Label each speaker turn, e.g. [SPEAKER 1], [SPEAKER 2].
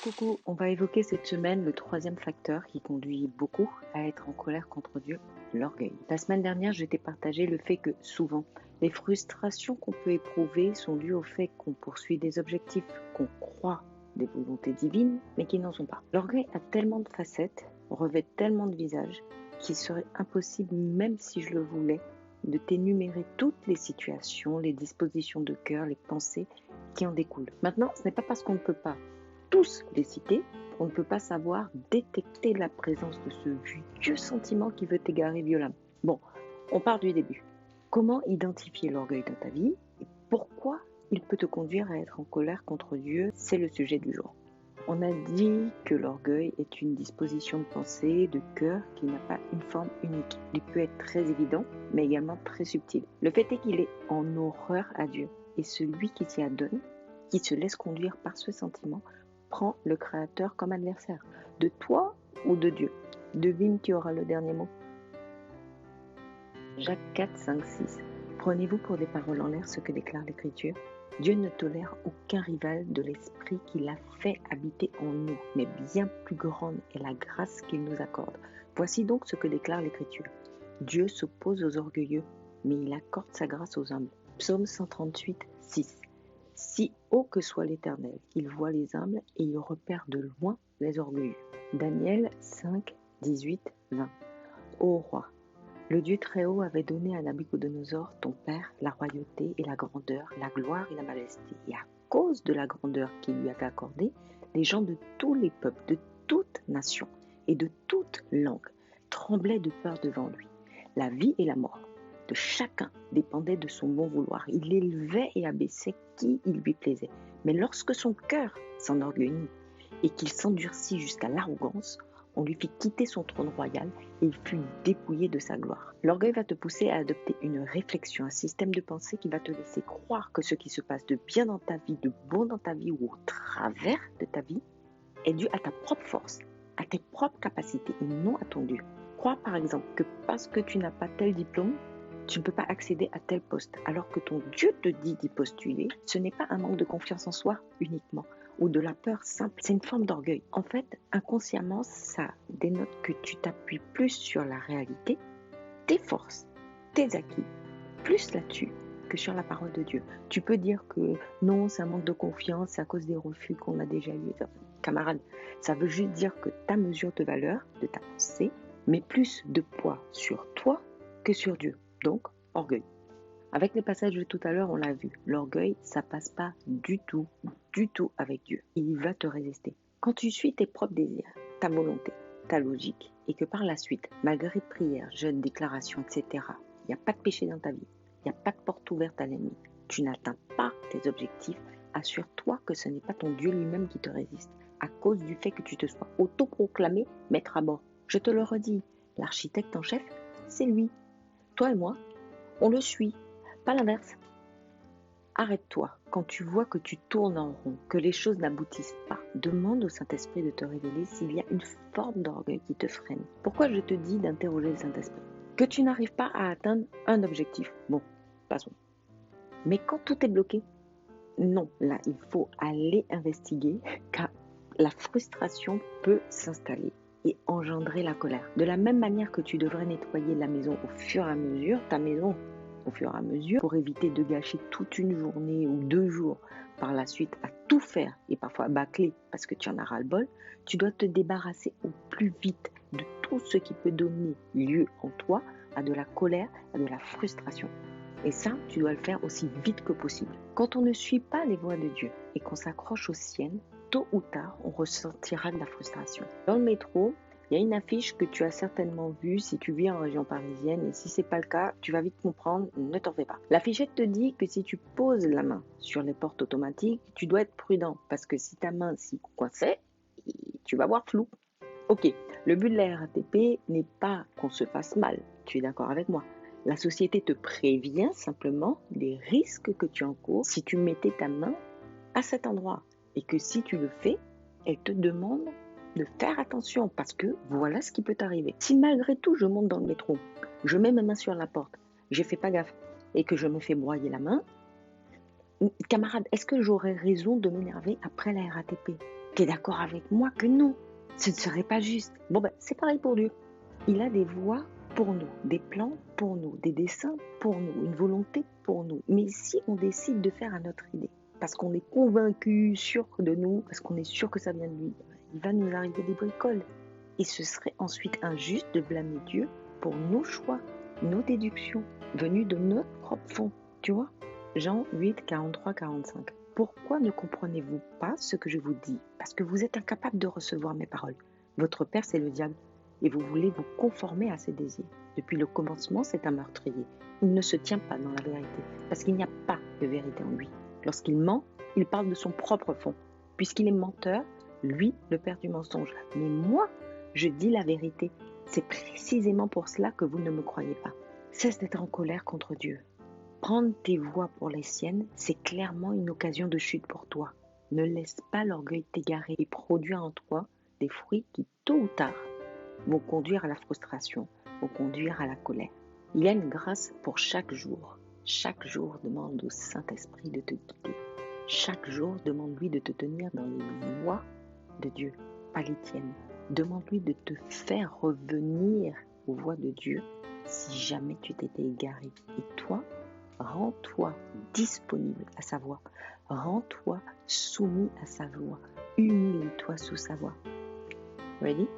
[SPEAKER 1] Coucou, on va évoquer cette semaine le troisième facteur qui conduit beaucoup à être en colère contre Dieu, l'orgueil. La semaine dernière, je t'ai partagé le fait que souvent, les frustrations qu'on peut éprouver sont dues au fait qu'on poursuit des objectifs, qu'on croit des volontés divines, mais qui n'en sont pas. L'orgueil a tellement de facettes, revêt tellement de visages, qu'il serait impossible, même si je le voulais, de t'énumérer toutes les situations, les dispositions de cœur, les pensées qui en découlent. Maintenant, ce n'est pas parce qu'on ne peut pas tous les citer, on ne peut pas savoir détecter la présence de ce vieux sentiment qui veut t'égarer violemment. Bon, on part du début. Comment identifier l'orgueil dans ta vie et pourquoi il peut te conduire à être en colère contre Dieu? C'est le sujet du jour. On a dit que l'orgueil est une disposition de pensée, de cœur qui n'a pas une forme unique. Il peut être très évident, mais également très subtil. Le fait est qu'il est en horreur à Dieu. Et celui qui s'y adonne, qui se laisse conduire par ce sentiment, prend le Créateur comme adversaire. De toi ou de Dieu? Devine qui aura le dernier mot. Jacques 4, 5, 6. Prenez-vous pour des paroles en l'air ce que déclare l'Écriture? Dieu ne tolère aucun rival de l'Esprit qu'il a fait habiter en nous, mais bien plus grande est la grâce qu'il nous accorde. Voici donc ce que déclare l'Écriture. Dieu s'oppose aux orgueilleux, mais il accorde sa grâce aux humbles. Psaume 138, 6. Si haut que soit l'Éternel, il voit les humbles et il repère de loin les orgueilleux. Daniel 5, 18, 20. Ô roi, le Dieu très haut avait donné à Nabuchodonosor, ton père, la royauté et la grandeur, la gloire et la majesté. Et à cause de la grandeur qu'il lui avait accordée, les gens de tous les peuples, de toute nation et de toute langue tremblaient de peur devant lui. La vie et la mort de chacun dépendait de son bon vouloir. Il élevait et abaissait qui il lui plaisait. Mais lorsque son cœur s'enorgueillit et qu'il s'endurcit jusqu'à l'arrogance, on lui fit quitter son trône royal et il fut dépouillé de sa gloire. L'orgueil va te pousser à adopter une réflexion, un système de pensée qui va te laisser croire que ce qui se passe de bien dans ta vie, de bon dans ta vie ou au travers de ta vie est dû à ta propre force, à tes propres capacités et non à ton Dieu. Crois par exemple que parce que tu n'as pas tel diplôme, tu ne peux pas accéder à tel poste, alors que ton Dieu te dit d'y postuler. Ce n'est pas un manque de confiance en soi uniquement, ou de la peur simple, c'est une forme d'orgueil. En fait, inconsciemment, ça dénote que tu t'appuies plus sur la réalité, tes forces, tes acquis, plus là-dessus que sur la parole de Dieu. Tu peux dire que non, c'est un manque de confiance, c'est à cause des refus qu'on a déjà eus. Camarade, ça veut juste dire que ta mesure de valeur, de ta pensée, met plus de poids sur toi que sur Dieu. Donc, orgueil. Avec les passages de tout à l'heure, on l'a vu. L'orgueil, ça passe pas du tout avec Dieu. Il va te résister. Quand tu suis tes propres désirs, ta volonté, ta logique, et que par la suite, malgré prières, jeûnes, déclarations, etc., il n'y a pas de péché dans ta vie, il n'y a pas de porte ouverte à l'ennemi, tu n'atteins pas tes objectifs, assure-toi que ce n'est pas ton Dieu lui-même qui te résiste, à cause du fait que tu te sois autoproclamé maître à bord. Je te le redis, l'architecte en chef, c'est lui. Toi et moi, on le suit, pas l'inverse. Arrête-toi quand tu vois que tu tournes en rond, que les choses n'aboutissent pas. Demande au Saint-Esprit de te révéler s'il y a une forme d'orgueil qui te freine. Pourquoi je te dis d'interroger le Saint-Esprit? Que tu n'arrives pas à atteindre un objectif. Bon, passons. Mais quand tout est bloqué, non, là, il faut aller investiguer car la frustration peut s'installer et engendrer la colère. De la même manière que tu devrais nettoyer la maison au fur et à mesure, ta maison au fur et à mesure, pour éviter de gâcher toute une journée ou 2 jours par la suite à tout faire et parfois à bâcler parce que tu en as ras-le-bol, tu dois te débarrasser au plus vite de tout ce qui peut donner lieu en toi à de la colère, à de la frustration. Et ça, tu dois le faire aussi vite que possible. Quand on ne suit pas les voies de Dieu et qu'on s'accroche aux siennes, tôt ou tard, on ressentira de la frustration. Dans le métro, il y a une affiche que tu as certainement vue si tu vis en région parisienne et si ce n'est pas le cas, tu vas vite comprendre, ne t'en fais pas. L'affichette te dit que si tu poses la main sur les portes automatiques, tu dois être prudent parce que si ta main s'y coinçait, tu vas voir flou. Ok, le but de la RATP n'est pas qu'on se fasse mal, tu es d'accord avec moi? La société te prévient simplement des risques que tu encours si tu mettais ta main à cet endroit et que si tu le fais, elle te demande de faire attention parce que voilà ce qui peut t'arriver. Si malgré tout je monte dans le métro, je mets ma main sur la porte, je fais pas gaffe et que je me fais broyer la main, camarade, est-ce que j'aurais raison de m'énerver après la RATP? Tu es d'accord avec moi que non, ce ne serait pas juste. Bon, ben, c'est pareil pour Dieu. Il a des voies pour nous, des plans pour nous, des desseins pour nous, une volonté pour nous. Mais si on décide de faire à notre idée, parce qu'on est convaincu, sûr de nous, parce qu'on est sûr que ça vient de lui, il va nous arriver des bricoles. Et ce serait ensuite injuste de blâmer Dieu pour nos choix, nos déductions, venues de notre propre fond. Tu vois ? Jean 8, 43, 45. Pourquoi ne comprenez-vous pas ce que je vous dis ? Parce que vous êtes incapable de recevoir mes paroles. Votre père, c'est le diable, et vous voulez vous conformer à ses désirs. Depuis le commencement, c'est un meurtrier. Il ne se tient pas dans la vérité, parce qu'il n'y a pas de vérité en lui. Lorsqu'il ment, il parle de son propre fond. Puisqu'il est menteur, lui, le père du mensonge. Mais moi, je dis la vérité. C'est précisément pour cela que vous ne me croyez pas. Cesse d'être en colère contre Dieu. Prendre tes voies pour les siennes, c'est clairement une occasion de chute pour toi. Ne laisse pas l'orgueil t'égarer et produire en toi des fruits qui, tôt ou tard, vont conduire à la frustration, vont conduire à la colère. Il y a une grâce pour chaque jour. Chaque jour, demande au Saint-Esprit de te guider. Chaque jour, demande-lui de te tenir dans les voies de Dieu, pas les tiennes. Demande-lui de te faire revenir aux voies de Dieu si jamais tu t'étais égaré. Et toi, rends-toi disponible à sa voix. Rends-toi soumis à sa voix. Humilie-toi sous sa voix. Ready?